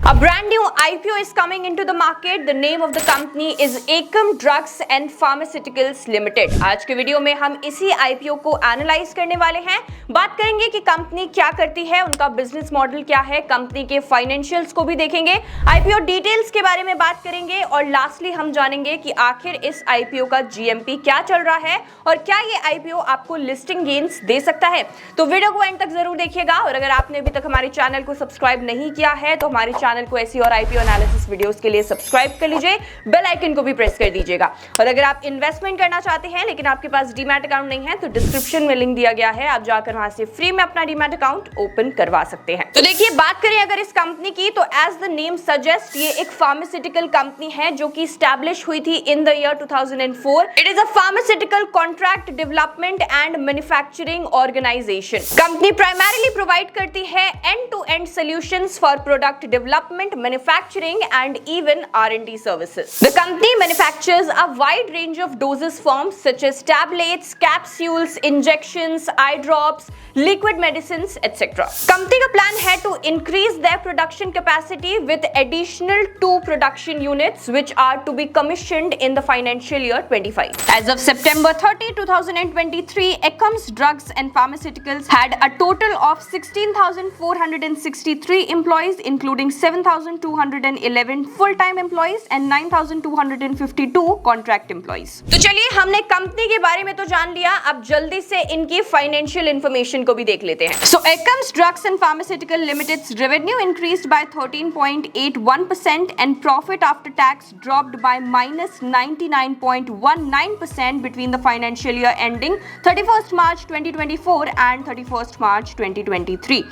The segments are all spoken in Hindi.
A brand new IPO is coming into the market. The name of the company is Akam Drugs and Pharmaceuticals Limited. आज के वीडियो में हम इसी IPO को एनालाइज करने वाले हैं। बात करेंगे कि कंपनी क्या करती है, उनका बिजनेस मॉडल क्या है, कंपनी के फाइनेंशियल्स को भी देखेंगे, IPO डिटेल्स के बारे में बात करेंगे और लास्टली हम जानेंगे कि आखिर इस IPO का GMP क्या चल रहा है और क्या ये IPO आपको लिस्टिंग गेन्स दे सकता है। तो वीडियो को एंड तक जरूर देखिएगा और अगर आपने अभी तक हमारे चैनल को सब्सक्राइब नहीं किया है तो हमारे चैनल को ऐसी और IPO एनालिसिस वीडियोस के लिए सब्सक्राइब कर लीजिए, बेल आइकन को भी प्रेस कर दीजिएगा। और अगर आप इन्वेस्टमेंट करना चाहते हैं लेकिन आपके पास डीमैट अकाउंट नहीं है तो डिस्क्रिप्शन में लिंक दिया गया है, आप जाकर वहां से फ्री में अपना डीमैट अकाउंट ओपन करवा सकते हैं। तो देखिए, बात करें अगर इस कंपनी की तो एज द नेम सजेस्ट ये एक फार्मास्यूटिकल कंपनी है जो कि स्टैब्लिश हुई थी in the year 2004। It is a pharmaceutical contract development and manufacturing organisation. Company primarily provide करती है end to end solutions for product development, manufacturing and even R&D services. The company manufactures a wide range of dosage forms such as tablets, capsules, injections, eye drops, liquid medicines, etc. Company का plan है to increase their production capacity with additional 2 production units which are to be commissioned in the financial year 25. As of September 30, 2023, Akam's Drugs and Pharmaceuticals had a total of 16,463 employees including 7,211 full-time employees and 9,252 contract employees. तो चलिए, हमने कंपनी के बारे में तो जान लिया, अब जल्दी से इनकी फाइनेंशियल इंफॉर्मेशन को भी देख लेते हैं। So Akams Drugs and Pharmaceutical Limited's revenue increased by 13.81% and profit after tax dropped by -99.19% between the financial year ending 31st March 2024 and 31st March 2023.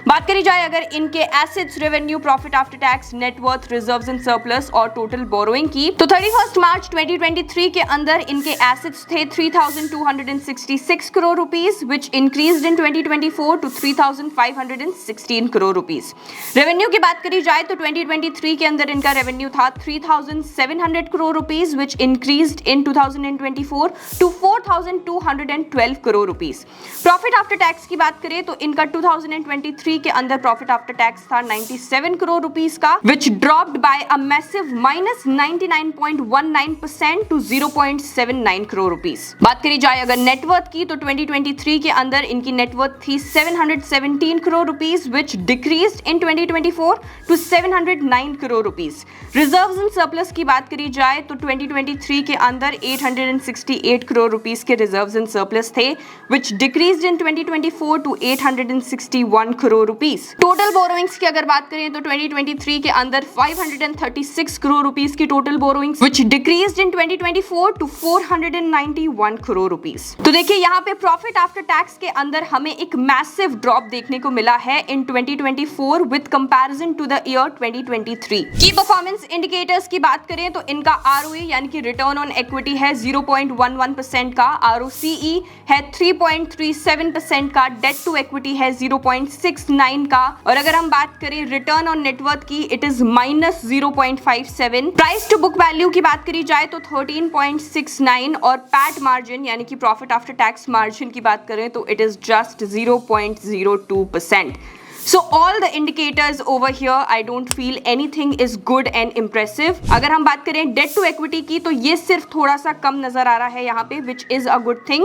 बात करी जाए अगर इनके assets, revenue, profit after tax, net worth, reserves and surplus और टोटल बोरोइंग की, तो 31 मार्च 2023 के अंदर इनके एसेट्स थे 3,266 crore rupees which increased in 2024 to 3,516 crore rupees. Revenue की बात करी जाए तो 2023 के अंदर इनका रेवेन्यू था 3,700 crore rupees which increased in 2024 to 4,212 crore rupees. Profit after tax की बात करें तो इनका 2023 के अंदर प्रॉफिट आफ्टर टैक्स था 97 करोड़ रुपीस का which dropped by a massive -99.19% to 0.79 crore rupees. बात करी जाए अगर नेटवर्थ की तो 2023 के अंदर इनकी नेटवर्थ थी 717 crore rupees which decreased in 2024 to 709 crore rupees. Reserves and surplus की बात करी जाए तो 2023 के अंदर 868 करोड़ रुपीस के रिजर्व्स एंड सरप्लस थे which decreased in 2024 to 861 crore rupees. Total borrowings की अगर बात करें तो 2023 के अंदर 536 करोड़ रुपीस की total borrowings which decreased in 2024 to 491 crore rupees. तो देखिए, यहाँ पे प्रॉफिट आफ्टर टैक्स के अंदर हमें एक मैसिव ड्रॉप देखने को मिला है in 2024 with comparison to the year 2023। की परफॉर्मेंस इंडिकेटर्स की बात करें तो इनका ROE यानी कि रिटर्न ऑन इक्विटी है 0.11% का, ROCE है 3.37% का, डेट टू इक्विटी है 0.69 का और अगर हम बात करें रिटर्न ऑन नेटवर्थ की it is -0.57। Price to book value की बात करी जाए तो 13.69 और पैट मार्जिन यानी कि प्रॉफिट आफ्टर टैक्स मार्जिन की बात करें तो it is just 0.02%। So all the indicators over here, I don't feel anything is good and impressive. अगर हम बात करें डेट टू इक्विटी की तो ये सिर्फ थोड़ा सा कम नजर आ रहा है यहाँ पे which is a good thing.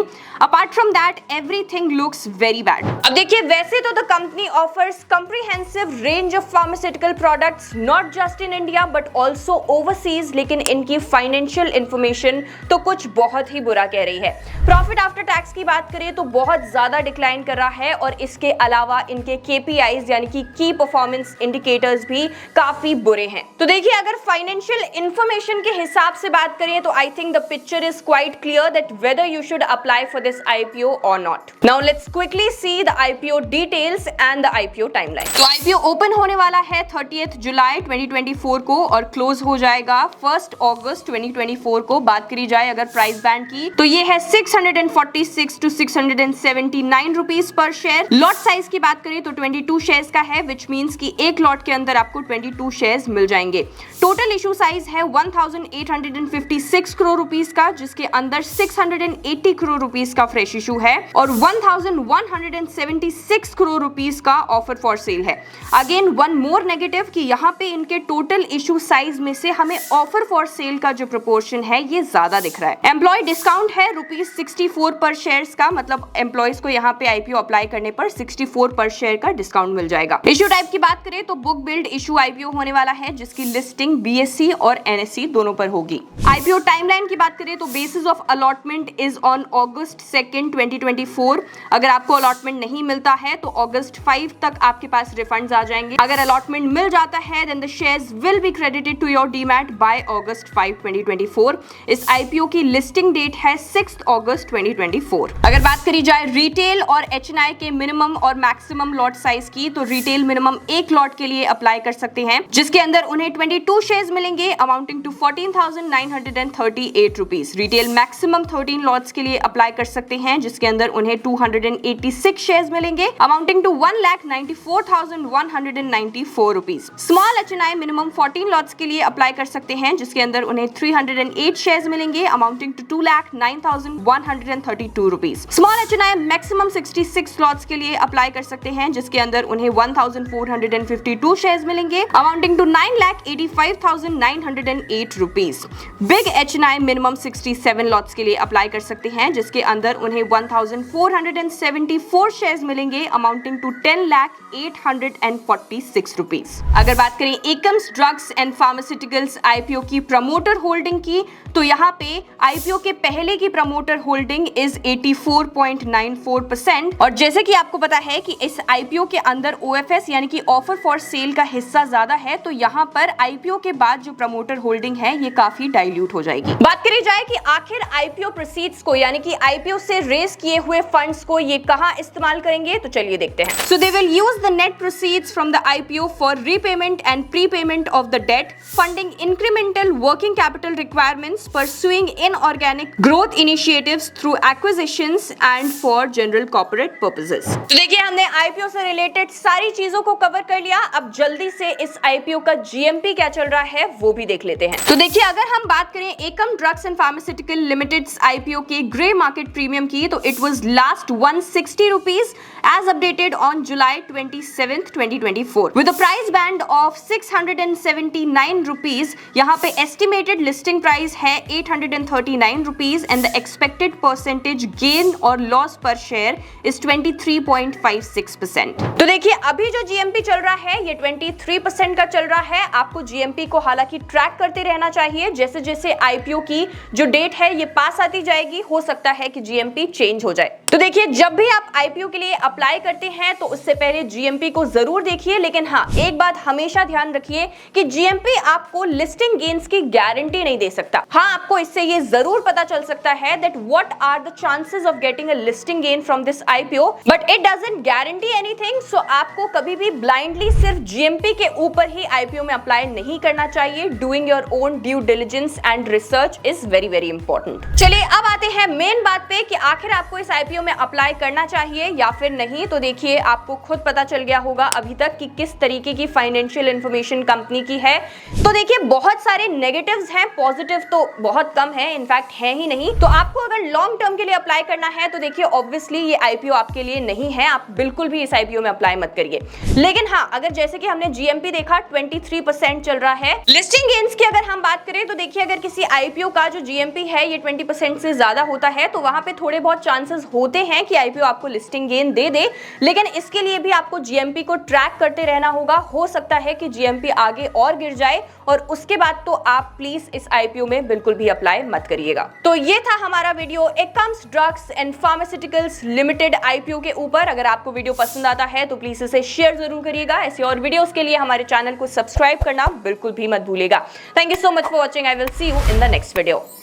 Apart from that, everything looks very bad. अब देखिए, वैसे तो the company offers comprehensive range of pharmaceutical products not just in India but also overseas, लेकिन इनकी financial information तो कुछ बहुत ही बुरा कह रही है। प्रॉफिट आफ्टर टैक्स की बात करें तो बहुत ज्यादा डिक्लाइन कर रहा है और इसके अलावा इनके KPI यानी कि की परफॉर्मेंस इंडिकेटर्स भी काफी बुरे हैं। तो देखिए, अगर फाइनेंशियल इंफॉर्मेशन के हिसाब से बात करें तो I think the picture is quite clear that whether you should apply for this IPO और not. Now let's quickly see the IPO details and the IPO timeline. तो IPO ओपन होने वाला है 30 जुलाई 2024 को और क्लोज हो जाएगा 1 अगस्त 2024 को। बात करी जाए अगर प्राइस बैंड की तो ये है 646 to 679 रुपीस पर शेयर। लॉट साइज की बात करें तो 22 22 शेयर्स का है, विच मीन्स कि एक लॉट के अंदर आपको 22 शेयर्स मिल जाएंगे। टोटल इशू साइज है 1856 करोड़ रुपीस का, जिसके अंदर 680 करोड़ रुपीस का फ्रेश इशू है और 1176 करोड़ रुपीस का ऑफर फॉर सेल है। अगेन वन मोर नेगेटिव कि यहाँ पे इनके टोटल इशू साइज में से हमें ऑफर फॉर सेल का जो प्रोपोर्शन है ये ज्यादा दिख रहा है। एम्प्लॉय डिस्काउंट है ₹64 पर शेयर्स का, मतलब एम्प्लॉयज को यहाँ पे आईपीओ अप्लाई करने पर 64 पर शेयर का डिस्काउंट मिल जाएगा। इशू टाइप की बात करें तो बुक बिल्ड इशू आईपीओ होने वाला है, जिसकी लिस्टिंग बीएसई और एनएसई दोनों पर होगी। आईपीओ टाइमलाइन की बात करें तो basis of allotment is on August 2, 2024। अगर आपको अलॉटमेंट नहीं मिलता है तो August 5 तक आपके पास रिफंड्स आ जाएंगे। अगर अलॉटमेंट मिल जाता है then the shares will be credited to your demat by August 5, 2024। इस आईपीओ की लिस्टिंग डेट है 6 August 2024। अगर बात करी जाए रिटेल और एचएनआई के मिनिमम और मैक्सिमम लॉट साइज की, तो रिटेल मिनिमम एक लॉट के लिए अप्लाई कर सकते हैं, जिसके अंदर उन्हें 22 शेयर्स मिलेंगे amounting to 14,938 rupees. Retail maximum 13 lots के लिए अप्लाई कर सकते हैं, जिसके अंदर उन्हें 286 शेयर्स मिलेंगे amounting to 1,94,194 rupees. Small HNI minimum 14 lots के लिए अप्लाई कर सकते हैं, जिसके अंदर उन्हें 308 शेयर्स मिलेंगे amounting to 2,09,132 rupees. Small HNI maximum 66 lots के लिए अप्लाई कर सकते हैं, जिसके अंदर उन्हें 1,452 शेयर्स मिलेंगे amounting to 9,85,908 rupees. Big HNI minimum 67 lots के लिए अप्लाई कर सकते हैं, जिसके अंदर उन्हें 1,474 शेयर्स मिलेंगे अमाउंटिंग टू 10,08,46 रुपीस। अगर बात करें Akums drugs and pharmaceuticals IPO की प्रमोटर होल्डिंग की, तो यहाँ पे आईपीओ के पहले की प्रमोटर होल्डिंग इज 84.94%। और जैसे कि आपको पता है कि इस आईपीओ के अंदर ओएफएस यानी कि ऑफर फॉर सेल का हिस्सा ज्यादा है, तो यहाँ पर आईपीओ के बाद जो प्रमोटर होल्डिंग है ये काफी डाइल्यूट हो जाएगी। बात करी जाए कि आखिर आईपीओ प्रोसीड्स को यानी कि आईपीओ से रेज किए हुए फंड्स को ये कहां इस्तेमाल करेंगे, तो चलिए देखते हैं। So they will use the net proceeds from the IPO for repayment and prepayment of the debt, funding incremental working capital requirements, pursuing inorganic growth initiatives through acquisitions and for general corporate purposes। तो देखिए हमने आईपीओ से रिलेटेड सारी चीजों को कवर कर लिया। अब जल्दी से इस आईपीओ का जीएमपी क्या चल रहा है वो भी देख लेते हैं। तो देखिए अगर हम बात करें एकम drugs and pharmaceutical limiteds IPO के ग्रे मार्केट प्रीमियम की, तो it was last 160 rupees as updated on July 27th, 2024 with a price band of 679 rupees। यहाँ पे estimated listing price है 839 rupees and the expected percentage gain or loss per share is 23.56%। तो देखिए अभी जो जीएमपी चल रहा है ये 23% का चल रहा है। आपको जीएमपी को हालांकि ट्रैक करते रहना चाहिए, जैसे जैसे आईपीओ की जो डेट है ये पास आती जाएगी, हो सकता है कि जीएमपी चेंज हो जाए। तो देखिए जब भी आप आईपीओ के लिए अप्लाई करते हैं तो उससे पहले जीएमपी को जरूर देखिए, लेकिन हाँ एक बात हमेशा ध्यान रखिए कि जीएमपी आपको लिस्टिंग गेन्स की गारंटी नहीं दे सकता। हाँ आपको इससे ये जरूर पता चल सकता है that what are the chances of getting a listing gain from this IPO, but it doesn't guarantee anything. So आपको कभी भी ब्लाइंडली सिर्फ जीएमपी के ऊपर ही आईपीओ में अप्लाई नहीं करना चाहिए। Doing your own due diligence and research is very very important. चलिए अब आते हैं मेन बात पे कि आखिर आपको इस आईपीओ में अप्लाई करना चाहिए या फिर नहीं। तो देखिए आपको खुद पता चल गया होगा अभी तक कि किस तरीके की फाइनेंशियल इंफॉर्मेशन कंपनी की है। तो देखिए बहुत सारे नेगेटिव्स हैं, पॉजिटिव तो बहुत कम है, इनफैक्ट है ही नहीं। तो आपको अगर लॉन्ग टर्म के लिए अप्लाई करना है तो देखिए ऑब्वियसली ये आईपीओ आपके लिए नहीं है, आप बिल्कुल भी इस आईपीओ में अप्लाई मत करिए। लेकिन हाँ अगर जैसे कि हमने जीएमपी देखा 23% चल रहा है। लिस्टिंग गेन्स की अगर हम बात करें तो देखिए अगर किसी आईपीओ का जो जीएमपी है ये 20% से ज्यादा होता है तो वहां पे थोड़े बहुत चांसेस होते हैं कि आईपीओ आपको लिस्टिंग गेन दे दे, लेकिन इसके लिए भी आपको जीएमपी को ट्रैक करते रहना होगा। हो सकता है कि जीएमपी आगे और गिर जाए और उसके बाद तो आप प्लीज इस आईपीओ में बिल्कुल भी अप्लाई मत करिएगा। तो ये था हमारा video Akums drugs and pharmaceuticals limited IPO के ऊपर। अगर आपको वीडियो पसंद आता है तो प्लीज इसे शेयर जरूर करिएगा। ऐसी और वीडियोस के लिए हमारे चैनल को सब्सक्राइब करना बिल्कुल भी मत भूलिएगा। Thank you so much for watching. I will see you in the next video.